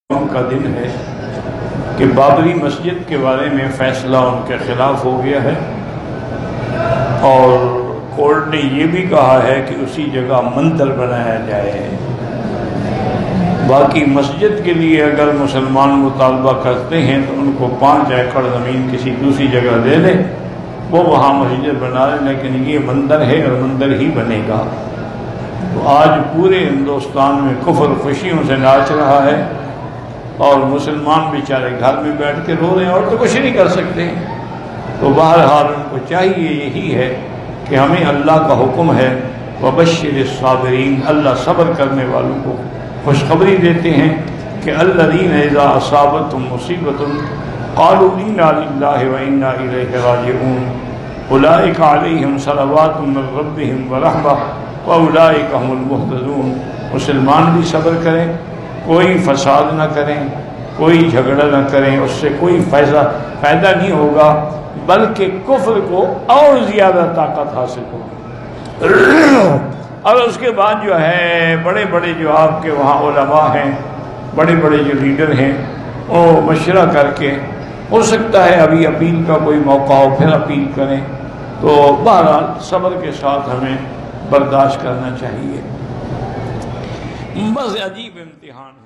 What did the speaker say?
کا دن ہے کہ بابری مسجد کے بارے میں فیصلہ ان کے خلاف ہو گیا ہے اور کورٹ نے یہ بھی کہا ہے کہ اسی جگہ مندر بنایا جائے۔ باقی مسجد کے لیے اگر مسلمان مطالبہ کرتے ہیں تو ان کو 5 ایکڑ زمین کسی دوسری جگہ دے دیں، وہ وہاں مسجد بنا لیں، لیکن یہ مندر ہے اور مندر ہی بنے گا۔ تو آج پورے ہندوستان میں کفر خوشیوں سے ناچ رہا ہے اور مسلمان بیچارے گھر میں بیٹھ کے رو رہے ہیں اور تو کچھ نہیں کر سکتے۔ تو بہرحال ان کو چاہیے یہی ہے کہ ہمیں اللہ کا حکم ہے وبشر الصابرین، اللہ صبر کرنے والوں کو خوشخبری دیتے ہیں کہ الذین اذا اصابتهم مصیبۃ قالوا انا للہ وانا الیہ راجعون اولئک علیہم صلوات من ربہم ورحمہ واولئک هم المہتدون۔ مسلمان بھی صبر کریں، کوئی فساد نہ کریں، کوئی جھگڑا نہ کریں، اس سے کوئی فائدہ نہیں ہوگا بلکہ کفر کو اور زیادہ طاقت حاصل ہوگی۔ اور اس کے بعد جو ہے بڑے بڑے جو آپ کے وہاں علماء ہیں، بڑے بڑے جو لیڈر ہیں، وہ مشورہ کر کے ہو سکتا ہے ابھی اپیل کا کوئی موقع ہو، پھر اپیل کریں۔ تو بہرحال صبر کے ساتھ ہمیں برداشت کرنا چاہیے۔ بس عجیب امتحان ہے۔